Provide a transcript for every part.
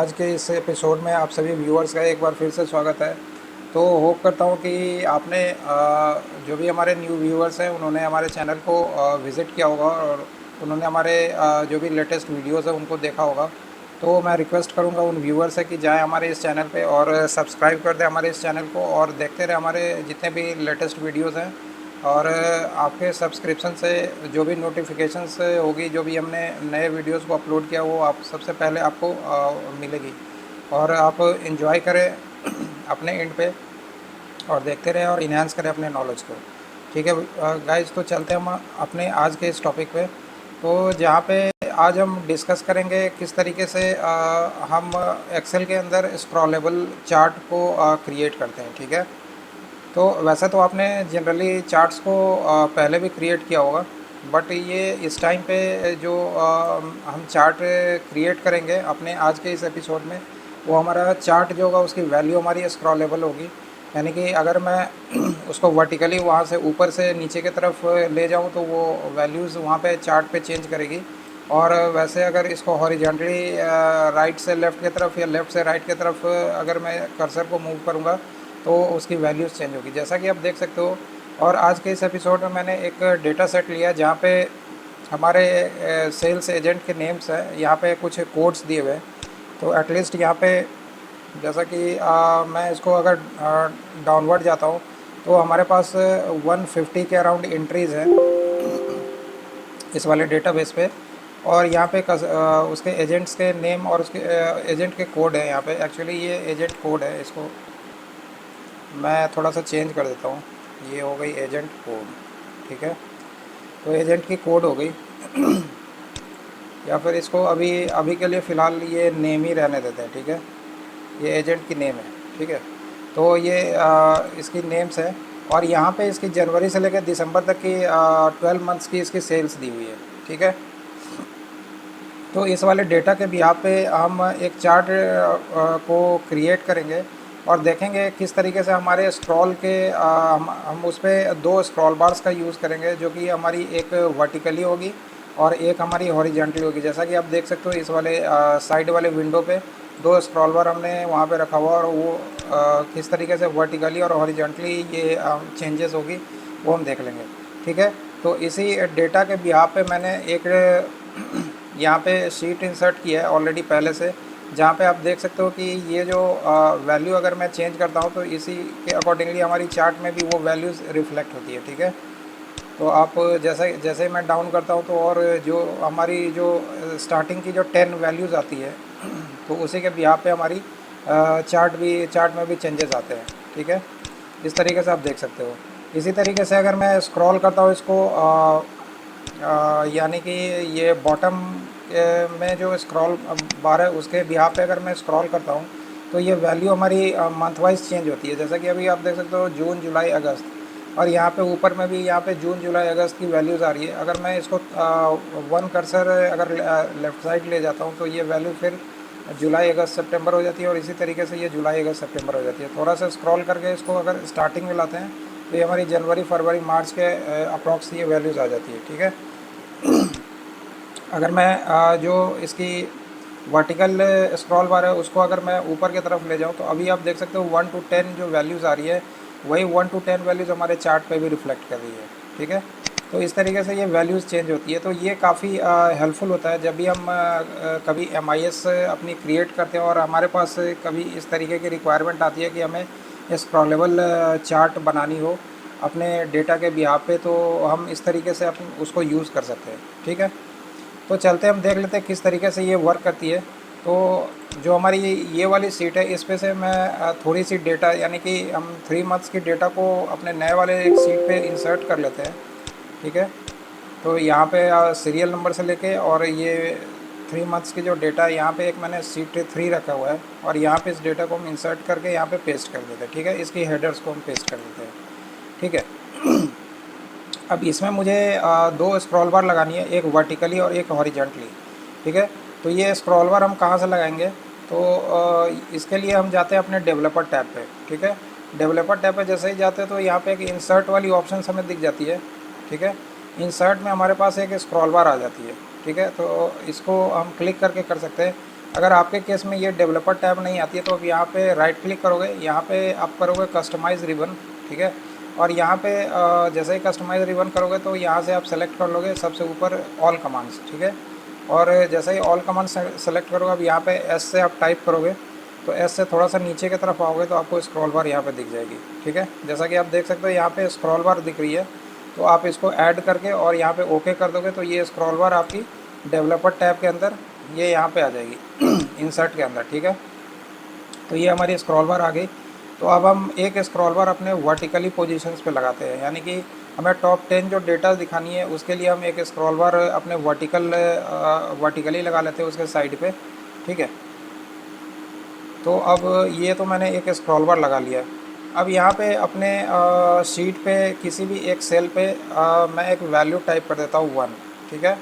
आज के इस एपिसोड में आप सभी व्यूअर्स का एक बार फिर से स्वागत है। तो होप करता हूँ कि आपने जो भी हमारे न्यू व्यूअर्स हैं उन्होंने हमारे चैनल को विज़िट किया होगा और उन्होंने हमारे जो भी लेटेस्ट वीडियोज़ हैं उनको देखा होगा। तो मैं रिक्वेस्ट करूँगा उन व्यूअर्स से कि जाएँ हमारे इस चैनल पे और सब्सक्राइब कर दें हमारे इस चैनल को और देखते रहें हमारे जितने भी लेटेस्ट वीडियोज़ हैं। और आपके सब्सक्रिप्शन से जो भी नोटिफिकेशंस होगी, जो भी हमने नए वीडियोस को अपलोड किया वो आप सबसे पहले आपको मिलेगी। और आप इंजॉय करें अपने एंड पे और देखते रहें और इन्हांस करें अपने नॉलेज को। ठीक है गाइस, तो चलते हैं हम अपने आज के इस टॉपिक पे। तो जहाँ पे आज हम डिस्कस करेंगे किस तरीके से हम एक्सेल के अंदर स्क्रॉलेबल चार्ट को क्रिएट करते हैं। ठीक है, तो वैसे तो आपने जनरली चार्ट्स को पहले भी क्रिएट किया होगा, बट ये इस टाइम पे जो हम चार्ट क्रिएट करेंगे अपने आज के इस एपिसोड में, वो हमारा चार्ट जो होगा उसकी वैल्यू हमारी स्क्रॉलेबल होगी। यानी कि अगर मैं उसको वर्टिकली वहाँ से ऊपर से नीचे की तरफ ले जाऊँ तो वो वैल्यूज़ वहाँ पे चार्ट पे चेंज करेगी। और वैसे अगर इसको हॉरिजॉन्टली राइट से लेफ़्ट की तरफ या लेफ़्ट से राइट की तरफ अगर मैं कर्सर को मूव करूँगा तो उसकी वैल्यूज़ चेंज होगी, जैसा कि आप देख सकते हो। और आज के इस एपिसोड में मैंने एक डेटा सेट लिया जहाँ पे हमारे सेल्स एजेंट के नेम्स हैं, यहाँ पे कुछ कोड्स दिए हुए हैं। तो एटलीस्ट यहाँ पे जैसा कि मैं इसको अगर डाउनवर्ड जाता हूँ तो हमारे पास 150 के अराउंड एंट्रीज़ हैं इस वाले डेटाबेस पे। और यहाँ पे उसके एजेंट्स के नेम और उसके एजेंट के कोड है। यहाँ पे एक्चुअली ये एजेंट कोड है, इसको मैं थोड़ा सा चेंज कर देता हूँ। ये हो गई एजेंट कोड, ठीक है। तो एजेंट की कोड हो गई या फिर इसको अभी अभी के लिए फ़िलहाल ये नेम ही रहने देते हैं, ठीक है। ये एजेंट की नेम है, ठीक है। तो ये इसकी नेम्स है और यहाँ पे इसकी जनवरी से लेकर दिसंबर तक की 12 मंथ्स की इसकी सेल्स दी हुई है, ठीक है। तो इस वाले डेटा के बिहाफ पे हम एक चार्ट को क्रिएट करेंगे और देखेंगे किस तरीके से हमारे स्क्रॉल के हम उस पर दो स्क्रॉल बार्स का यूज़ करेंगे, जो कि हमारी एक वर्टिकली होगी और एक हमारी हॉरिजॉन्टली होगी। जैसा कि आप देख सकते हो इस वाले साइड वाले विंडो पे दो स्क्रॉल बार हमने वहाँ पे रखा हुआ और वो किस तरीके से वर्टिकली और हॉरिजॉन्टली ये चेंजेस होगी वो हम देख लेंगे, ठीक है। तो इसी डेटा के बिहाफ पे मैंने एक यहाँ पे शीट इंसर्ट किया है ऑलरेडी पहले से, जहाँ पे आप देख सकते हो कि ये जो वैल्यू अगर मैं चेंज करता हूँ तो इसी के अकॉर्डिंगली हमारी चार्ट में भी वो वैल्यूज़ रिफ्लेक्ट होती है, ठीक है। तो आप जैसे जैसे मैं डाउन करता हूँ तो और जो हमारी जो स्टार्टिंग की जो 10 वैल्यूज़ आती है तो उसी के बिहाफ पे हमारी चार्ट में भी चेंजेस आते हैं, ठीक है। इस तरीके से आप देख सकते हो। इसी तरीके से अगर मैं स्क्रॉल करता हूँ इसको यानी कि ये बॉटम में जो स्क्रॉल बार है उसके बिहाफ पे अगर मैं स्क्रॉल करता हूँ तो ये वैल्यू हमारी मंथ वाइज चेंज होती है। जैसा कि अभी आप देख सकते हो जून जुलाई अगस्त, और यहाँ पे ऊपर में भी यहाँ पे जून जुलाई अगस्त की वैल्यूज़ आ रही है। अगर मैं इसको वन कर्सर अगर लेफ़्ट साइड ले जाता हूँ तो ये वैल्यू फिर जुलाई अगस्त सितंबर हो जाती है और इसी तरीके से ये जुलाई अगस्त सितंबर हो जाती है। थोड़ा सा स्क्रॉल करके इसको अगर स्टार्टिंग में लाते हैं तो ये हमारी जनवरी फरवरी मार्च के अप्रॉक्स ये वैल्यूज़ आ जाती है, ठीक है। अगर मैं जो इसकी वर्टिकल स्क्रॉल बार है उसको अगर मैं ऊपर की तरफ ले जाऊँ तो अभी आप देख सकते हो 1 to 10 जो वैल्यूज़ आ रही है वही 1 to 10 वैल्यूज़ हमारे चार्ट पे भी रिफ्लेक्ट कर रही है, ठीक है। तो इस तरीके से ये वैल्यूज़ चेंज होती है। तो ये काफ़ी हेल्पफुल होता है जब भी हम कभी MIS अपनी क्रिएट करते हैं और हमारे पास कभी इस तरीके की रिक्वायरमेंट आती है कि हमें स्क्रॉलेबल चार्ट बनानी हो अपने डेटा के बिहाफ पे, तो हम इस तरीके से अपन उसको यूज़ कर सकते हैं, ठीक है। तो चलते हम देख लेते हैं किस तरीके से ये वर्क करती है। तो जो हमारी ये वाली सीट है इस पे से मैं थोड़ी सी डेटा यानी कि हम 3 मंथ्स की डेटा को अपने नए वाले एक सीट पे इंसर्ट कर लेते हैं, ठीक है। तो यहाँ पे सीरियल नंबर से लेके और ये 3 मंथ्स की जो डेटा है यहाँ पे एक मैंने सीट 3 रखा हुआ है और यहाँ पे इस डेटा को हम इंसर्ट करके यहाँ पे पेस्ट कर देते हैं, ठीक है। इसकी हेडर्स को हम पेस्ट कर देते हैं, ठीक है। अब इसमें मुझे दो स्क्रॉल बार लगानी है, एक वर्टिकली और एक हॉरिजॉन्टली, ठीक है। तो ये स्क्रॉल बार हम कहाँ से लगाएंगे, तो इसके लिए हम जाते हैं अपने डेवलपर टैब पे, ठीक है। डेवलपर टैब पे जैसे ही जाते हैं तो यहाँ पे एक इंसर्ट वाली ऑप्शन हमें दिख जाती है, ठीक है। इंसर्ट में हमारे पास एक स्क्रॉल बार आ जाती है, ठीक है। तो इसको हम क्लिक करके कर सकते हैं। अगर आपके केस में ये डेवलपर टैब नहीं आती है तो अब यहाँ पे राइट क्लिक करोगे, यहाँ पे आप करोगे कस्टमाइज़ रिबन, ठीक है। और यहाँ पे जैसे ही कस्टमाइज़ रिबन करोगे तो यहाँ से आप सेलेक्ट कर लोगे सबसे ऊपर ऑल कमांड्स, ठीक है। और जैसे ही ऑल कमांड सेलेक्ट करोगे, अब यहाँ पे एस से आप टाइप करोगे तो एस से थोड़ा सा नीचे की तरफ आओगे तो आपको स्क्रॉल बार यहाँ पे दिख जाएगी, ठीक है। जैसा कि आप देख सकते हो यहाँ पे स्क्रॉल बार दिख रही है, तो आप इसको ऐड करके और यहाँ पे ओके कर दोगे तो ये स्क्रॉल बार आपकी डेवलपर टैब के अंदर ये यहाँ पे आ जाएगी इंसर्ट के अंदर, ठीक है। तो ये हमारी स्क्रॉल बार आ गई। तो अब हम एक स्क्रॉल बार अपने वर्टिकली पोजीशंस पे लगाते हैं, यानी कि हमें टॉप 10 जो डेटा दिखानी है उसके लिए हम एक स्क्रॉल बार अपने वर्टिकली लगा लेते हैं उसके साइड पे, ठीक है। तो अब ये तो मैंने एक स्क्रॉल बार लगा लिया। अब यहाँ पे अपने शीट पे किसी भी एक सेल पे मैं एक वैल्यू टाइप कर देता हूँ 1, ठीक है।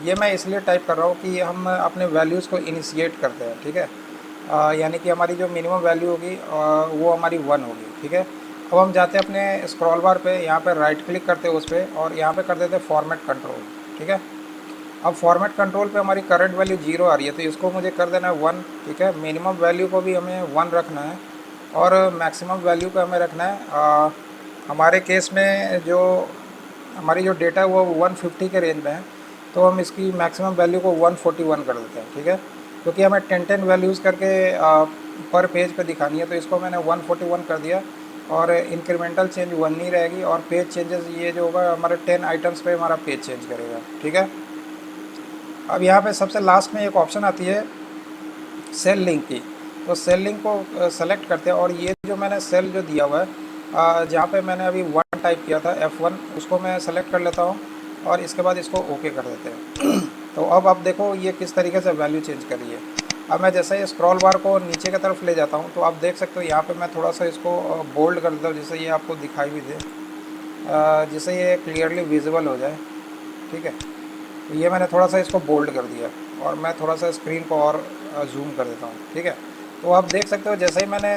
ये मैं इसलिए टाइप कर रहा हूँ कि हम अपने वैल्यूज़ को इनिशिएट करते हैं, ठीक है। यानी कि हमारी जो मिनिमम वैल्यू होगी वो हमारी 1 होगी, ठीक है। अब हम जाते हैं अपने स्क्रॉल बार पे, यहाँ पे राइट क्लिक करते हैं उस पर और यहाँ पे कर देते हैं फॉर्मेट कंट्रोल, ठीक है। अब फॉर्मेट कंट्रोल पे हमारी करंट वैल्यू 0 आ रही है तो इसको मुझे कर देना है 1, ठीक है। मिनिमम वैल्यू को भी हमें 1 रखना है और मैक्सिमम वैल्यू को हमें रखना है हमारे केस में जो हमारी जो डेटा है वो 150 के रेंज में है, तो हम इसकी मैक्सिमम वैल्यू को 141 कर देते हैं, ठीक है। क्योंकि हमें 10 वैल्यूज़ करके पर पेज पे दिखानी है तो इसको मैंने 141 कर दिया और इंक्रीमेंटल चेंज 1 नहीं रहेगी और पेज चेंजेस ये जो होगा हमारे 10 आइटम्स पे हमारा पेज चेंज करेगा, ठीक है। अब यहाँ पे सबसे लास्ट में एक ऑप्शन आती है सेल लिंक की, तो सेल लिंक को सेलेक्ट करते हैं और ये जो मैंने सेल जो दिया हुआ है जहाँ पे मैंने अभी 1 टाइप किया था F1, उसको मैं सेलेक्ट कर लेता हूँ और इसके बाद इसको ओके कर देते हैं। तो अब आप देखो ये किस तरीके से वैल्यू चेंज कर रही है। अब मैं जैसे ही स्क्रॉल बार को नीचे की तरफ ले जाता हूँ तो आप देख सकते हो यहाँ पे मैं थोड़ा सा इसको बोल्ड कर देता हूँ जिससे ये आपको दिखाई भी दे, जिससे ये क्लियरली विजिबल हो जाए, ठीक है। तो ये मैंने थोड़ा सा इसको बोल्ड कर दिया और मैं थोड़ा सा स्क्रीन को और जूम कर देता हूँ, ठीक है। तो आप देख सकते हो जैसे ही मैंने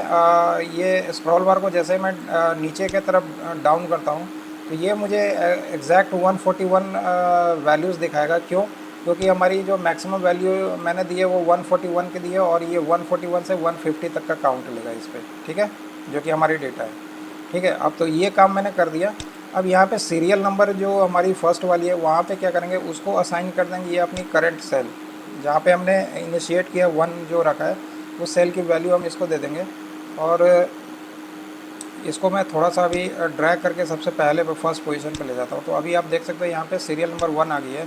ये स्क्रॉल बार को जैसे ही मैं नीचे की तरफ डाउन करता हूँ तो ये मुझे एग्जैक्ट 141 वैल्यूज़ दिखाएगा। क्यों? क्योंकि हमारी जो मैक्सिमम वैल्यू मैंने दी है वो 141 की दी है और ये 141 से 150 तक का काउंट लेगा इस पर, ठीक है, जो कि हमारी डेटा है, ठीक है। अब तो ये काम मैंने कर दिया। अब यहाँ पे सीरियल नंबर जो हमारी फर्स्ट वाली है वहाँ पे क्या करेंगे, उसको असाइन कर देंगे ये अपनी करंट सेल जहाँ पे हमने इनिशिएट किया 1 जो रखा है उस सेल की वैल्यू हम इसको दे देंगे। और इसको मैं थोड़ा सा अभी ड्रैग करके सबसे पहले फर्स्ट पोजीशन पे ले जाता हूँ। तो अभी आप देख सकते हो यहाँ पे सीरियल नंबर 1 आ गई है।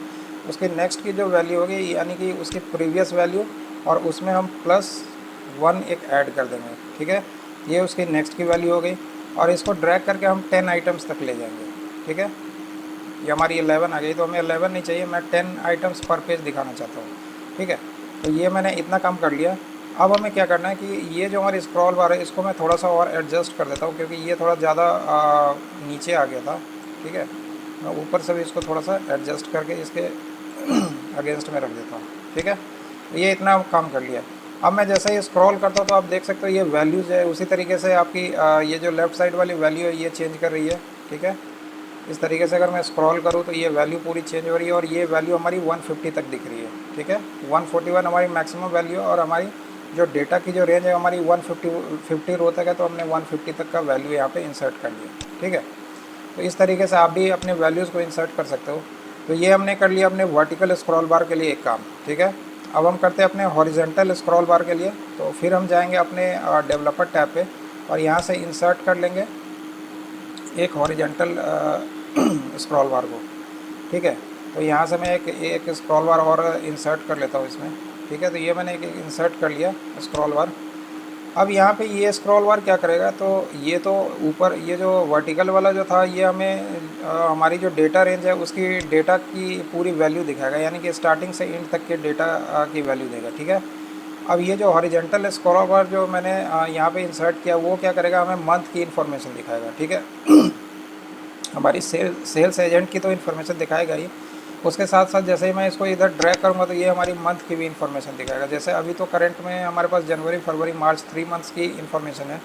उसकी नेक्स्ट की जो वैल्यू होगी यानी कि उसकी प्रीवियस वैल्यू और उसमें हम +1 एक ऐड कर देंगे, ठीक है। ये उसकी नेक्स्ट की वैल्यू हो गई और इसको ड्रैग करके हम 10 आइटम्स तक ले जाएंगे, ठीक है। ये हमारी 11 आ गई, तो हमें 11 नहीं चाहिए, मैं 10 आइटम्स पर पेज दिखाना चाहता हूँ, ठीक है। तो ये मैंने इतना काम कर लिया। अब हमें क्या करना है कि ये जो हमारी स्क्रॉल बार है इसको मैं थोड़ा सा और एडजस्ट कर देता हूँ क्योंकि ये थोड़ा ज़्यादा नीचे आ गया था, ठीक है। मैं ऊपर से भी इसको थोड़ा सा एडजस्ट करके इसके अगेंस्ट में रख देता हूँ, ठीक है। तो ये इतना काम कर लिया। अब मैं जैसे ही स्क्रॉल करता हूँ तो आप देख सकते हो ये वैल्यूज़ है उसी तरीके से आपकी ये जो लेफ़्ट साइड वाली वैल्यू है ये चेंज कर रही है, ठीक है। इस तरीके से अगर मैं स्क्रॉल करूँ तो ये वैल्यू पूरी चेंज हो रही है और ये वैल्यू हमारी 150 तक दिख रही है, ठीक है। 141 हमारी मैक्सिमम वैल्यू है और हमारी जो डेटा की जो रेंज है हमारी 150 रो तक है, तो हमने 150 तक का वैल्यू यहाँ पे इंसर्ट कर लिया, ठीक है। तो इस तरीके से आप भी अपने वैल्यूज़ को इंसर्ट कर सकते हो। तो ये हमने कर लिया अपने वर्टिकल स्क्रॉल बार के लिए एक काम, ठीक है। अब हम करते हैं अपने हॉरिजेंटल स्क्रॉल बार के लिए। तो फिर हम जाएंगे अपने डेवलपर टैब पे और यहाँ से इंसर्ट कर लेंगे एक हॉरिजेंटल स्क्रॉल बार को, ठीक है। तो यहाँ से मैं एक स्क्रॉल बार और इंसर्ट कर लेता हूँ इसमें, ठीक है। तो ये मैंने एक इंसर्ट कर लिया स्क्रॉल बार। अब यहाँ पे ये स्क्रॉल बार क्या करेगा, तो ये तो ऊपर ये जो वर्टिकल वाला जो था ये हमें हमारी जो डेटा रेंज है उसकी डेटा की पूरी वैल्यू दिखाएगा, यानी कि स्टार्टिंग से एंड तक के डेटा की वैल्यू देगा, ठीक है। अब ये जो हॉरिजेंटल स्क्रॉल बार जो मैंने यहाँ पे इंसर्ट किया वो क्या करेगा, हमें मंथ की इन्फॉर्मेशन दिखाएगा, ठीक है। हमारी सेल्स एजेंट की तो इन्फॉर्मेशन दिखाएगा ही, उसके साथ साथ जैसे ही मैं इसको इधर ड्रैग करूँगा तो ये हमारी मंथ की भी इन्फॉर्मेशन दिखाएगा। जैसे अभी तो करंट में हमारे पास जनवरी, फरवरी, मार्च 3 मंथ्स की इन्फॉर्मेशन है,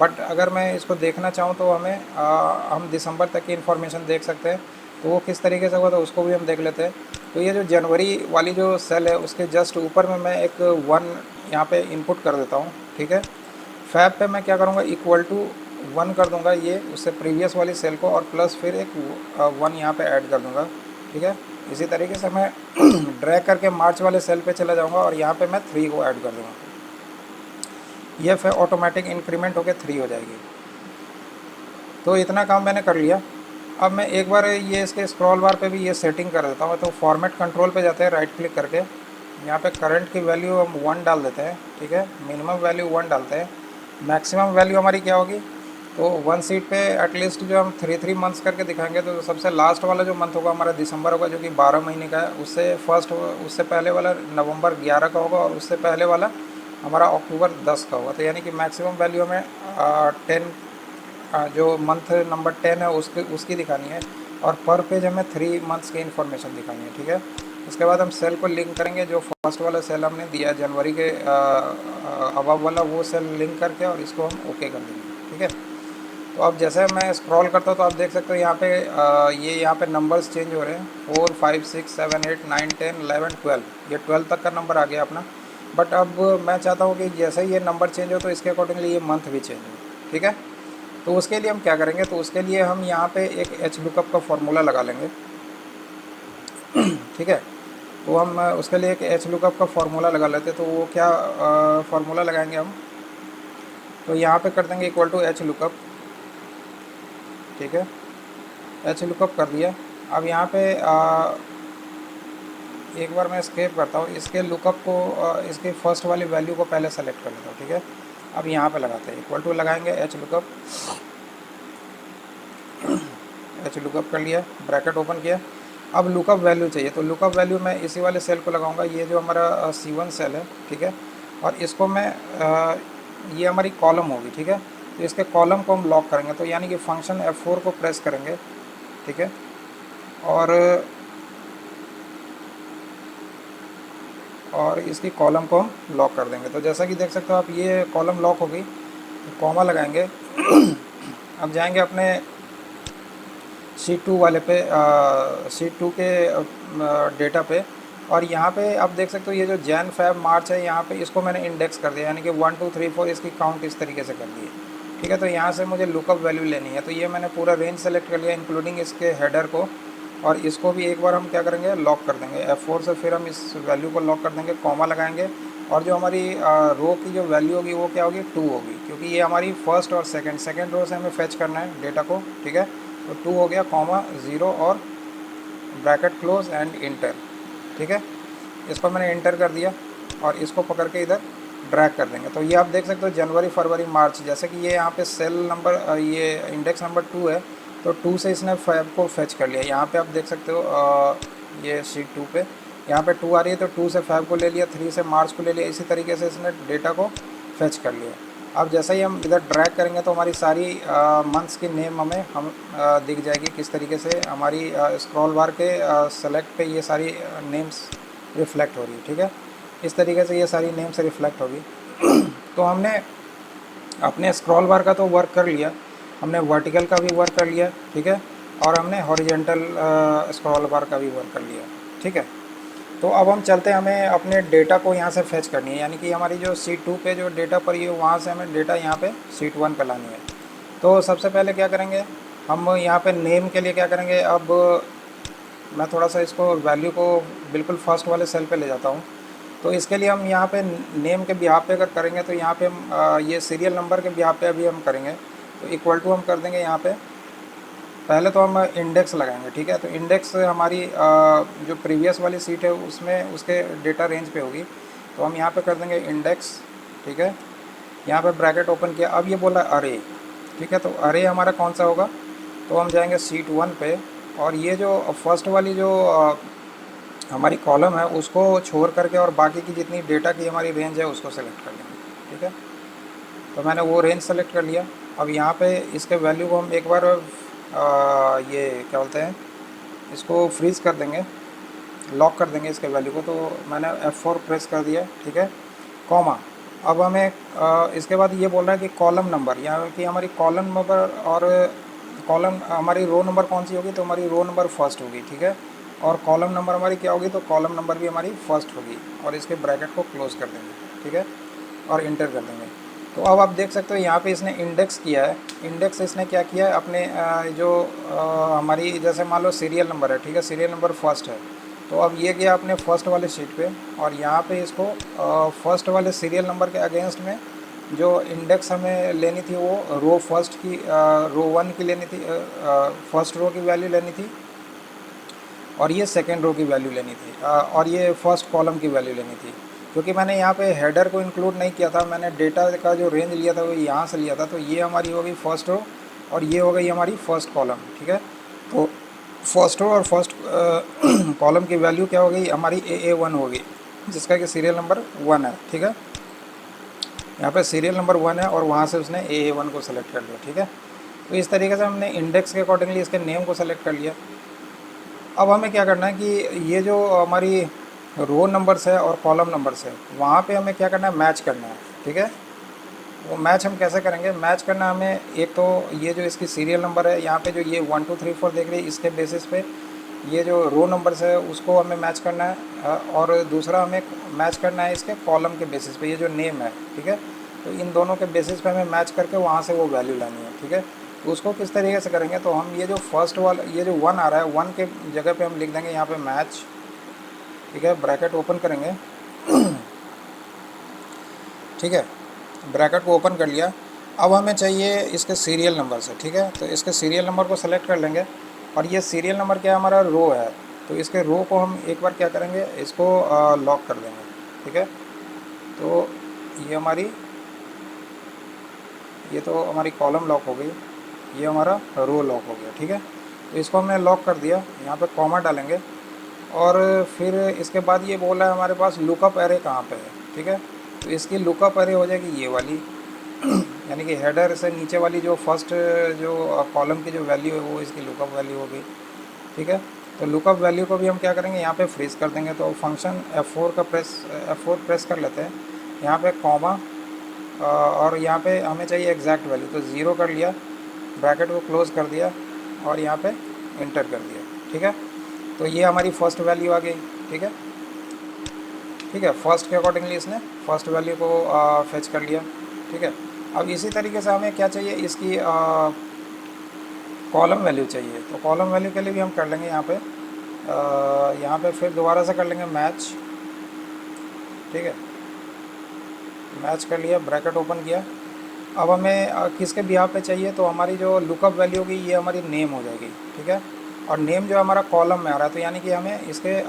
बट अगर मैं इसको देखना चाहूँ तो हम दिसंबर तक की इन्फॉर्मेशन देख सकते हैं। तो वो किस तरीके से होगा तो उसको भी हम देख लेते हैं। तो ये जो जनवरी वाली जो सेल है उसके जस्ट ऊपर में मैं एक 1 यहाँ पे इनपुट कर देता हूँ, ठीक है। फैब पे मैं क्या करूँगा, इक्वल टू 1 कर दूँगा ये उससे प्रीवियस वाली सेल को, और प्लस फिर एक 1 यहाँ पे ऐड कर दूँगा, ठीक है। इसी तरीके से मैं ड्रैग करके मार्च वाले सेल पे चला जाऊँगा और यहाँ पे मैं 3 को ऐड कर दूँगा। ये फिर ऑटोमेटिक इंक्रीमेंट होकर 3 हो जाएगी। तो इतना काम मैंने कर लिया। अब मैं एक बार ये इसके स्क्रॉल बार पे भी ये सेटिंग कर देता हूँ। तो फॉर्मेट कंट्रोल पे जाते हैं, राइट क्लिक करके यहाँ पे करंट की वैल्यू हम 1 डाल देते हैं, ठीक है। मिनिमम वैल्यू 1 डालते हैं। मैक्सिमम वैल्यू हमारी क्या होगी, तो 1 सीट पे एटलीस्ट जो हम 3 मंथ्स करके दिखाएंगे, तो सबसे लास्ट वाला जो मंथ होगा हमारा दिसंबर होगा, जो कि 12 महीने का है। उससे पहले वाला नवंबर 11 का होगा, और उससे पहले वाला हमारा अक्टूबर 10 का होगा। तो यानी कि मैक्सिमम वैल्यू हमें 10 जो मंथ नंबर 10 है उसकी दिखानी है, और पर पेज हमें 3 मंथ्स की इन्फॉर्मेशन दिखानी है, ठीक है। उसके बाद हम सेल को लिंक करेंगे, जो फर्स्ट वाला सेल हमने दिया जनवरी के अबव वाला, वो सेल लिंक करके और इसको हम ओके कर देंगे, ठीक है। तो अब जैसे मैं स्क्रॉल करता हूँ तो आप देख सकते हो यहाँ पे ये यहाँ पे नंबर्स चेंज हो रहे हैं, 4 5 6 7 8 9 10 11 12, ये 12 तक का नंबर आ गया अपना। बट अब मैं चाहता हूँ कि जैसे ही ये नंबर चेंज हो तो इसके अकॉर्डिंगली ये मंथ भी चेंज हो, ठीक है। तो उसके लिए हम क्या करेंगे, तो उसके लिए हम यहाँ पे एक एच लुकअप का फॉर्मूला लगा लेंगे, ठीक है। तो हम उसके लिए एक एच लुकअप का फॉर्मूला लगा लेते हैं। तो वो क्या फार्मूला लगाएंगे हम, तो यहाँ पे कर देंगे इक्वल टू एच लुकअप, ठीक है। एच लुकअप कर दिया। अब यहाँ पे एक बार मैं स्केप करता हूँ, इसके लुकअप को इसके फर्स्ट वाली वैल्यू को पहले सेलेक्ट कर लेता हूँ, ठीक है। अब यहाँ पे लगाते हैं इक्वल टू लगाएंगे एच लुकअप, एच लुकअप कर लिया, ब्रैकेट ओपन किया। अब लुकअप वैल्यू चाहिए, तो लुकअप वैल्यू मैं इसी वाले सेल को लगाऊंगा, ये जो हमारा C1 सेल है, ठीक है। और इसको मैं ये हमारी कॉलम होगी, ठीक है। तो इसके कॉलम को हम लॉक करेंगे, तो यानी कि फंक्शन F4 को प्रेस करेंगे, ठीक है। और इसकी कॉलम को हम लॉक कर देंगे। तो जैसा कि देख सकते हो आप, ये कॉलम लॉक हो गई। तो कॉमा लगाएंगे। अब जाएंगे अपने C2 वाले पे, C2 के डेटा पे, और यहाँ पे आप देख सकते हो ये जो जैन फैब मार्च है, यहाँ पे इसको मैंने इंडेक्स कर दिया, यानी कि 1 2 3 4 इसकी काउंट इस तरीके से कर दी है, ठीक है। तो यहाँ से मुझे लुकअप वैल्यू लेनी है, तो ये मैंने पूरा रेंज सेलेक्ट कर लिया, इंक्लूडिंग इसके हेडर को। और इसको भी एक बार हम क्या करेंगे, लॉक कर देंगे F4 से। फिर हम इस वैल्यू को लॉक कर देंगे, कॉमा लगाएंगे, और जो हमारी रो की जो वैल्यू होगी वो क्या होगी, 2 होगी, क्योंकि ये हमारी फर्स्ट और सेकंड रो से हमें फेच करना है डेटा को, ठीक है। तो 2 हो गया, कॉमा 0 और ब्रैकेट क्लोज एंड इंटर, ठीक है। इसको मैंने इंटर कर दिया, और इसको पकड़ के इधर ड्रैग कर देंगे। तो ये आप देख सकते हो जनवरी फरवरी मार्च, जैसे कि ये यहाँ पे सेल नंबर, ये इंडेक्स नंबर 2 है, तो 2 से इसने फैब को फेच कर लिया। यहाँ पे आप देख सकते हो ये शीट 2 पे यहाँ पे 2 आ रही है, तो 2 से फैब को ले लिया, 3 से मार्च को ले लिया, इसी तरीके से इसने डेटा को फेच कर लिया। अब जैसे ही हम इधर ड्रैग करेंगे तो हमारी सारी मंथ्स की नेम हम दिख जाएगी, किस तरीके से हमारी स्क्रॉल बार के सेलेक्ट पे ये सारी नेम्स रिफ्लेक्ट हो रही है, ठीक है। इस तरीके से ये सारी नेम्स रिफ्लेक्ट होगी। तो हमने अपने स्क्रॉल बार का तो वर्क कर लिया, हमने वर्टिकल का भी वर्क कर लिया, ठीक है। और हमने हॉरिजेंटल स्क्रॉल बार का भी वर्क कर लिया, ठीक है। तो अब हम चलते हैं, हमें अपने डेटा को यहाँ से फेच करनी है, यानी कि हमारी जो C2 पे जो डेटा पड़ी है वहाँ से हमें डेटा यहाँ पे शीट 1 पे लानी है। तो सबसे पहले क्या करेंगे, हम यहाँ पे नेम के लिए क्या करेंगे, अब मैं थोड़ा सा इसको वैल्यू को बिल्कुल फर्स्ट वाले सेल पे ले जाता हूँ। तो इसके लिए हम यहाँ पे नेम के बिहाफ पे अगर करेंगे, तो यहाँ पे हम ये सीरियल नंबर के बिहाफ पे अभी हम करेंगे। तो इक्वल टू हम कर देंगे यहाँ पे, पहले तो हम इंडेक्स लगाएंगे, ठीक है। तो इंडेक्स हमारी जो प्रीवियस वाली सीट है उसमें उसके डेटा रेंज पे होगी। तो हम यहाँ पे कर देंगे इंडेक्स, ठीक है। यहाँ पे ब्रैकेट ओपन किया। अब ये बोला अरे, ठीक है। तो अरे हमारा कौन सा होगा, तो हम जाएंगे शीट 1 पे, और ये जो फर्स्ट वाली जो हमारी कॉलम है उसको छोड़ करके और बाकी की जितनी डेटा की हमारी रेंज है उसको सेलेक्ट कर लेंगे, ठीक है। तो मैंने वो रेंज सेलेक्ट कर लिया। अब यहाँ पे इसके वैल्यू को हम एक बार ये क्या बोलते हैं, इसको फ्रीज़ कर देंगे, लॉक कर देंगे इसके वैल्यू को। तो मैंने F4 प्रेस कर दिया, ठीक है, कॉमा। अब हमें इसके बाद ये बोल रहा है कि कॉलम नंबर, यहाँ कि हमारी कॉलम नंबर और कॉलम हमारी रो नंबर कौन सी होगी, तो हमारी रो नंबर फर्स्ट होगी, ठीक है। और कॉलम नंबर हमारी क्या होगी, तो कॉलम नंबर भी हमारी फर्स्ट होगी और इसके ब्रैकेट को क्लोज़ कर देंगे, ठीक है, और इंटर कर देंगे। तो अब आप देख सकते हो यहाँ पे इसने इंडेक्स किया है। इंडेक्स इसने क्या किया है, अपने हमारी जैसे मान लो सीरियल नंबर है, ठीक है, सीरियल नंबर फर्स्ट है, तो अब ये गया अपने फर्स्ट वाले शीट पे और यहाँ पे इसको फर्स्ट वाले सीरियल नंबर के अगेंस्ट में जो इंडेक्स हमें लेनी थी वो रो फर्स्ट की, रो वन की लेनी थी, फर्स्ट रो की वैल्यू लेनी थी, और ये सेकेंड रो की वैल्यू लेनी थी, और ये फर्स्ट कॉलम की वैल्यू लेनी थी। क्योंकि मैंने यहाँ पे हेडर को इंक्लूड नहीं किया था, मैंने डेटा का जो रेंज लिया था वो यहाँ से लिया था, तो ये हमारी हो गई फर्स्ट रो और ये हो गई हमारी फर्स्ट कॉलम, ठीक है। तो फर्स्ट रो और फर्स्ट कॉलम की वैल्यू क्या हो गई हमारी AA1 हो गई, जिसका कि सीरियल नंबर 1 है, ठीक है। यहाँ पे सीरियल नंबर 1 है और वहाँ से उसने AA1 को सेलेक्ट कर लिया, ठीक है। तो इस तरीके से हमने इंडेक्स के अकॉर्डिंगली इसके नेम को सेलेक्ट कर लिया। अब हमें क्या करना है कि ये जो हमारी रो नंबर्स है और कॉलम नंबर्स है वहाँ पे हमें क्या करना है, मैच करना है, ठीक है। वो मैच हम कैसे करेंगे, मैच करना हमें, एक तो ये जो इसकी सीरियल नंबर है यहाँ पे जो ये 1 2 3 4 देख रही है, इसके बेसिस पे ये जो रो नंबर्स है उसको हमें मैच करना है, और दूसरा हमें मैच करना है इसके कॉलम के बेसिस पे ये जो नेम है, ठीक है। तो इन दोनों के बेसिस पे हमें मैच करके वहाँ से वो वैल्यू लानी है, ठीक है। तो उसको किस तरीके से करेंगे, तो हम ये जो फर्स्ट वाला ये जो 1 आ रहा है 1 के जगह पे हम लिख देंगे यहाँ पे मैच, ठीक है, ब्रैकेट ओपन करेंगे ठीक है, ब्रैकेट को ओपन कर लिया। अब हमें चाहिए इसके सीरियल नंबर से, ठीक है, तो इसके सीरियल नंबर को सेलेक्ट कर लेंगे और ये सीरियल नंबर क्या हमारा रो है, तो इसके रो को हम एक बार क्या करेंगे, इसको लॉक कर देंगे, ठीक है। तो ये हमारी कॉलम लॉक हो गई, ये हमारा रो लॉक हो गया, ठीक है। तो इसको हमने लॉक कर दिया, यहाँ पे कॉमा डालेंगे और फिर इसके बाद ये बोला है हमारे पास लुकअप एरे कहाँ पे है, ठीक है। तो इसकी लुकअप एरे हो जाएगी ये वाली यानी कि हेडर से नीचे वाली जो फर्स्ट जो कॉलम की जो वैल्यू है वो इसकी लुकअप वैल्यू हो गई, ठीक है। तो लुकअप वैल्यू को भी हम क्या करेंगे, यहाँ पे फ्रीज कर देंगे। तो फंक्शन F4 प्रेस कर लेते हैं, यहाँ पे कॉमा, और यहाँ पे हमें चाहिए एग्जैक्ट वैल्यू, तो 0 कर लिया, ब्रैकेट को क्लोज कर दिया और यहाँ पे इंटर कर दिया, ठीक है। तो ये हमारी फर्स्ट वैल्यू आ गई, ठीक है, ठीक है। फर्स्ट के अकॉर्डिंगली इसने फर्स्ट वैल्यू को फेच कर लिया, ठीक है। अब इसी तरीके से हमें क्या चाहिए, इसकी कॉलम वैल्यू चाहिए, तो कॉलम वैल्यू के लिए भी हम कर लेंगे यहाँ पे फिर दोबारा से कर लेंगे मैच, ठीक है, मैच कर लिया, ब्रैकेट ओपन किया। अब हमें किसके बिहाफ पे चाहिए, तो हमारी जो लुकअप वैल्यू होगी ये हमारी नेम हो जाएगी, ठीक है। और नेम जो हमारा कॉलम में आ रहा है, तो यानी कि हमें इसके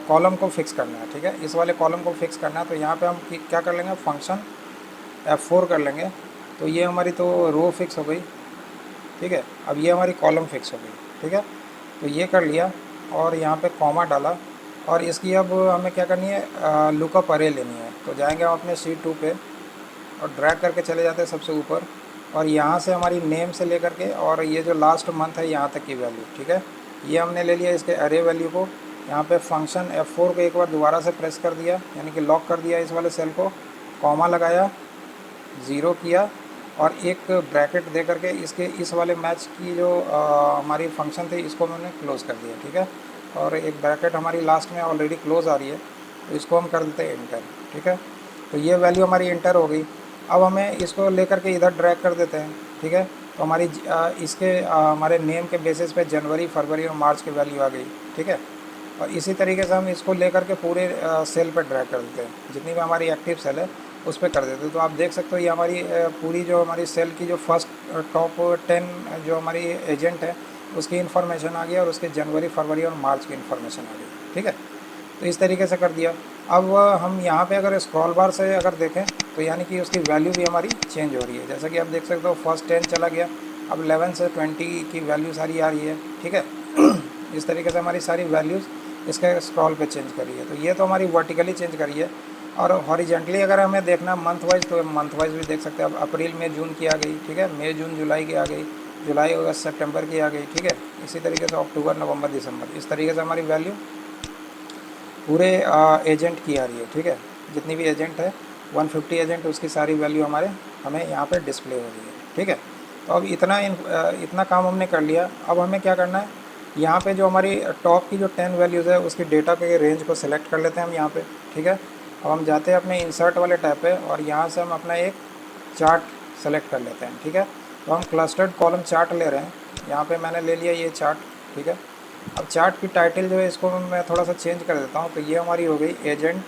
कॉलम को फिक्स करना है, ठीक है, इस वाले कॉलम को फिक्स करना है। तो यहाँ पे हम क्या कर लेंगे, फंक्शन F4 कर लेंगे, तो ये हमारी तो रो फिक्स हो गई, ठीक है। अब ये हमारी कॉलम फिक्स हो गई, ठीक है। तो ये कर लिया और यहाँ पे कॉमा डाला और इसकी अब हमें क्या करनी है, लुकअप अरे लेनी है। तो जाएंगे हम अपने शीट 2 पे और ड्रैग करके चले जाते हैं सबसे ऊपर, और यहाँ से हमारी नेम से लेकर के और ये जो लास्ट मंथ है यहाँ तक की वैल्यू, ठीक है, ये हमने ले लिया इसके अरे वैल्यू को। यहाँ पे फंक्शन F4 को एक बार दोबारा से प्रेस कर दिया, यानी कि लॉक कर दिया इस वाले सेल को, कॉमा लगाया, 0 किया और एक ब्रैकेट दे करके इसके इस वाले मैच की जो हमारी फंक्शन थी इसको मैंने क्लोज़ कर दिया, ठीक है। और एक ब्रैकेट हमारी लास्ट में ऑलरेडी क्लोज़ आ रही है, तो इसको हम कर देते हैं इंटर, ठीक है। तो ये वैल्यू हमारी इंटर हो गई। अब हमें इसको लेकर के इधर ड्रैग कर देते हैं, ठीक है। तो हमारी इसके हमारे नेम के बेसिस पे जनवरी, फरवरी और मार्च की वैल्यू आ गई, ठीक है। और इसी तरीके से हम इसको लेकर के पूरे सेल पर ड्रैग कर देते हैं, जितनी भी हमारी एक्टिव सेल है उस पर कर देते हैं। तो आप देख सकते हो ये हमारी पूरी जो हमारी सेल की जो फर्स्ट टॉप 10 जो हमारी एजेंट है उसकी इन्फॉर्मेशन आ गई और उसके जनवरी, फरवरी और मार्च की इन्फॉर्मेशन आ गई, ठीक है। तो इस तरीके से कर दिया। अब हम यहाँ पे अगर स्क्रॉल बार से अगर देखें तो यानी कि उसकी वैल्यू भी हमारी चेंज हो रही है, जैसा कि आप देख सकते हो फर्स्ट 10 चला गया, अब 11 से 20 की वैल्यू सारी आ रही है, ठीक है। इस तरीके से हमारी सारी वैल्यूज़ इसके स्क्रॉल पे चेंज करी है। तो ये तो हमारी वर्टिकली चेंज करी है। और हॉरिजेंटली अगर हमें देखना मंथ वाइज तो मंथ वाइज भी देख सकते हैं। अब अप्रैल मई जून की आ गई, ठीक है, मई जून जुलाई की आ गई, जुलाई अगस्त सितंबर की आ गई, ठीक है। इसी तरीके से अक्टूबर, नवंबर, दिसंबर, इस तरीके से हमारी वैल्यू पूरे एजेंट की आ रही है, ठीक है। जितनी भी एजेंट है 150 एजेंट उसकी सारी वैल्यू हमें यहाँ पे डिस्प्ले हो रही है, ठीक है। तो अब इतना काम हमने कर लिया। अब हमें क्या करना है, यहाँ पे जो हमारी टॉप की जो 10 वैल्यूज़ है उसकी डेटा के रेंज को सिलेक्ट कर लेते हैं हम यहाँ पे, ठीक है। अब हम जाते हैं अपने इंसर्ट वाले टैब पे और यहाँ से हम अपना एक चार्ट सेलेक्ट कर लेते हैं, ठीक है। तो हम क्लस्टर्ड कॉलम चार्ट ले रहे हैं, यहाँ पे मैंने ले लिया ये चार्ट, ठीक है। अब चार्ट की टाइटल जो है इसको मैं थोड़ा सा चेंज कर देता हूँ। तो ये हमारी हो गई एजेंट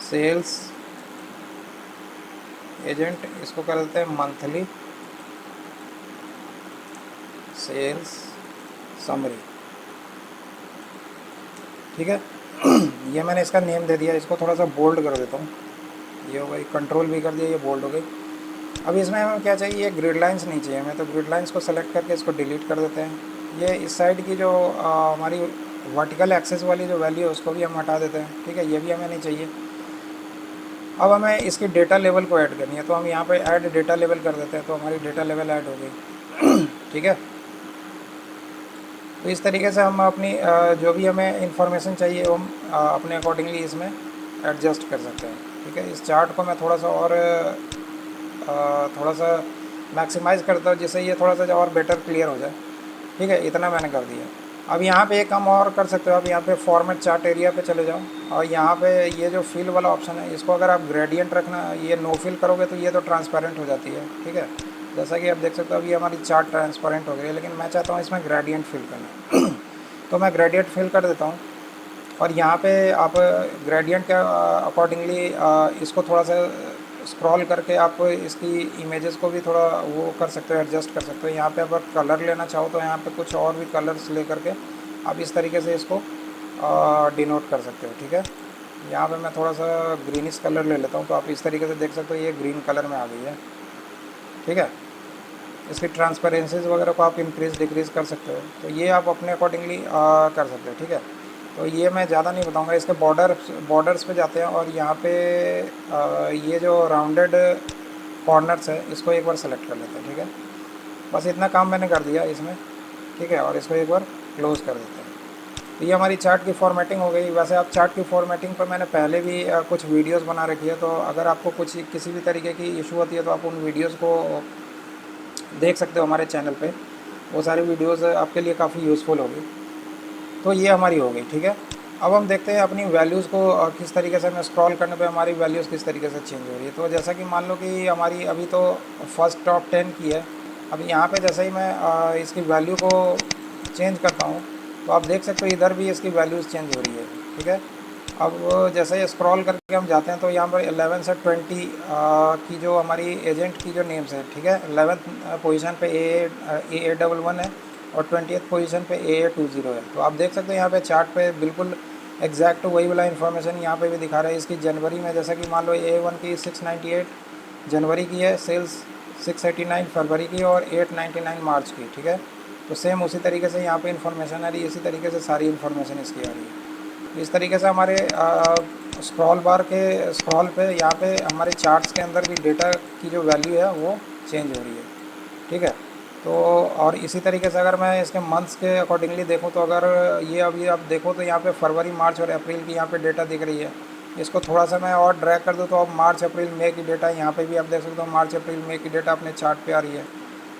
सेल्स एजेंट, इसको कर देते हैं मंथली सेल्स समरी, ठीक है। ये मैंने इसका नेम दे दिया, इसको थोड़ा सा बोल्ड कर देता हूँ। ये हो गई, कंट्रोल भी कर दिया, ये बोल्ड हो गई। अब इसमें हमें क्या चाहिए, ग्रिड लाइंस नहीं चाहिए हमें, तो ग्रिड लाइंस को सेलेक्ट करके इसको डिलीट कर देते हैं। ये इस साइड की जो हमारी वर्टिकल एक्सेस वाली जो वैल्यू है उसको भी हम हटा देते हैं, ठीक है। ये भी हमें नहीं चाहिए। अब हमें इसकी डेटा लेवल को ऐड करनी है, तो हम यहाँ पे ऐड डेटा लेवल कर देते हैं, तो हमारी डेटा लेवल ऐड हो गई। ठीक है। तो इस तरीके से हम अपनी जो भी हमें इंफॉर्मेशन चाहिए वो हम अपने अकॉर्डिंगली इसमें एडजस्ट कर सकते हैं, ठीक है। इस चार्ट को मैं थोड़ा सा और थोड़ा सा मैक्सिमाइज़ करता हूँ जिससे ये थोड़ा सा और बेटर क्लियर हो जाए, ठीक है। इतना मैंने कर दिया। अब यहाँ पे एक काम और कर सकते हो, आप यहाँ पे फॉर्मेट चार्ट एरिया पे चले जाओ और यहाँ पे ये जो फिल वाला ऑप्शन है इसको अगर आप ग्रेडियंट रखना, ये नो फिल करोगे तो ये तो ट्रांसपेरेंट हो जाती है, ठीक है। जैसा कि आप देख सकते हो अभी हमारी चार्ट ट्रांसपेरेंट हो गई है, लेकिन मैं चाहता हूँ इसमें ग्रेडियंट फिल करना। तो मैं ग्रेडियंट फिल कर देता हूँ और यहाँ पे आप ग्रेडियंट के अकॉर्डिंगली इसको थोड़ा सा स्क्रॉल करके आप इसकी इमेजेस को भी थोड़ा वो कर सकते हो, एडजस्ट कर सकते हो। यहाँ पे अगर कलर लेना चाहो तो यहाँ पे कुछ और भी कलर्स ले करके आप इस तरीके से इसको डिनोट कर सकते हो, ठीक है। यहाँ पे मैं थोड़ा सा ग्रीनिश कलर ले लेता हूँ, तो आप इस तरीके से देख सकते हो ये ग्रीन कलर में आ गई है, ठीक है। इसकी ट्रांसपेरेंसीज वगैरह को आप इंक्रीज़ डिक्रीज़ कर सकते हो, तो ये आप अपने अकॉर्डिंगली कर सकते हो, ठीक है। तो ये मैं ज़्यादा नहीं बताऊंगा। इसके बॉर्डर्स पे जाते हैं और यहाँ पे ये जो राउंडेड कॉर्नर्स है इसको एक बार सेलेक्ट कर लेते हैं, ठीक है। बस इतना काम मैंने कर दिया इसमें, ठीक है। और इसको एक बार क्लोज़ कर देते हैं। तो ये हमारी चार्ट की फॉर्मेटिंग हो गई। वैसे आप चार्ट की फॉर्मेटिंग पर मैंने पहले भी कुछ वीडियोस बना रखी है, तो अगर आपको कुछ किसी भी तरीके की इशू होती है तो आप उन वीडियोस को देख सकते हो हमारे चैनल पे। वो सारी वीडियोस आपके लिए काफ़ी यूज़फुल होगी। तो ये हमारी हो गई, ठीक है। अब हम देखते हैं अपनी वैल्यूज़ को किस तरीके से, हमें स्क्रॉल करने पे हमारी वैल्यूज़ किस तरीके से चेंज हो रही है। तो जैसा कि मान लो कि हमारी अभी तो फर्स्ट टॉप 10 की है। अब यहाँ पे जैसे ही मैं इसकी वैल्यू को चेंज करता हूँ तो आप देख सकते हो इधर भी इसकी वैल्यूज़ चेंज हो रही है, ठीक है। अब जैसे ही स्क्रॉल करके हम जाते हैं तो यहाँ पर 11 से 20 की जो हमारी एजेंट की जो नेम्स है, ठीक है। 11th पोजीशन पे AA11 है और 20th पोजीशन पे AA20 है। तो आप देख सकते हैं यहाँ पे चार्ट पे बिल्कुल एग्जैक्ट वही वाला इन्फॉर्मेशन यहाँ पे भी दिखा रहा है। इसकी जनवरी में जैसा कि मान लो A1 की 698 जनवरी की है, सेल्स 689 फरवरी की और 899 मार्च की, ठीक है। तो सेम उसी तरीके से यहाँ पे इन्फॉर्मेशन आ रही है, इसी तरीके से सारी इन्फॉर्मेशन इसकी आ रही है। इस तरीके से हमारे स्क्रॉल बार के स्क्रॉल पे यहाँ पे हमारे चार्ट्स के अंदर भी डेटा की जो वैल्यू है वो चेंज हो रही है, ठीक है। तो और इसी तरीके से अगर मैं इसके मंथ्स के अकॉर्डिंगली देखूँ तो अगर ये अभी आप देखो तो यहाँ पे फरवरी मार्च और अप्रैल की यहाँ पे डेटा दिख रही है। इसको थोड़ा सा मैं और ड्रैग कर दूँ तो अब मार्च अप्रैल मई की डेटा यहाँ पे भी आप देख सकते हो, मार्च अप्रैल मई की डेटा अपने चार्ट पे आ रही है,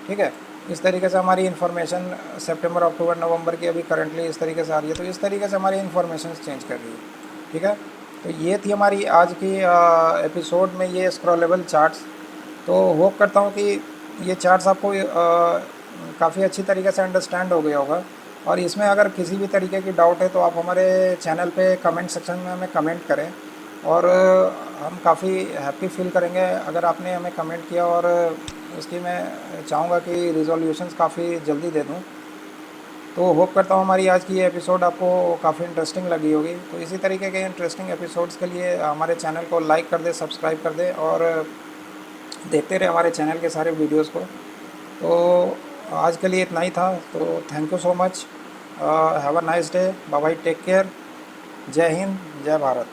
ठीक है। इस तरीके से हमारी इन्फॉर्मेशन सितंबर अक्टूबर नवंबर की अभी करंटली इस तरीके से आ रही है। तो इस तरीके से हमारी इन्फॉर्मेशन चेंज कर रही है, ठीक है। तो ये थी हमारी आज की एपिसोड में ये स्क्रॉलेबल चार्ट्स। तो होप करता हूँ कि ये चार्ट्स आपको काफ़ी अच्छी तरीके से अंडरस्टैंड हो गया होगा। और इसमें अगर किसी भी तरीके की डाउट है तो आप हमारे चैनल पे कमेंट सेक्शन में हमें कमेंट करें और हम काफ़ी हैप्पी फील करेंगे अगर आपने हमें कमेंट किया। और उसकी मैं चाहूँगा कि रिजोल्यूशंस काफ़ी जल्दी दे दूँ। तो होप करता हूँ हमारी आज की ये एपिसोड आपको काफ़ी इंटरेस्टिंग लगी होगी। तो इसी तरीके के इंटरेस्टिंग एपिसोड्स के लिए हमारे चैनल को लाइक कर दे, सब्सक्राइब कर दे और देखते रहे हमारे चैनल के सारे वीडियोस को। तो आज के लिए इतना ही था। तो thank you so much, have a nice day, bye bye, take care, Jai Hind, जय भारत।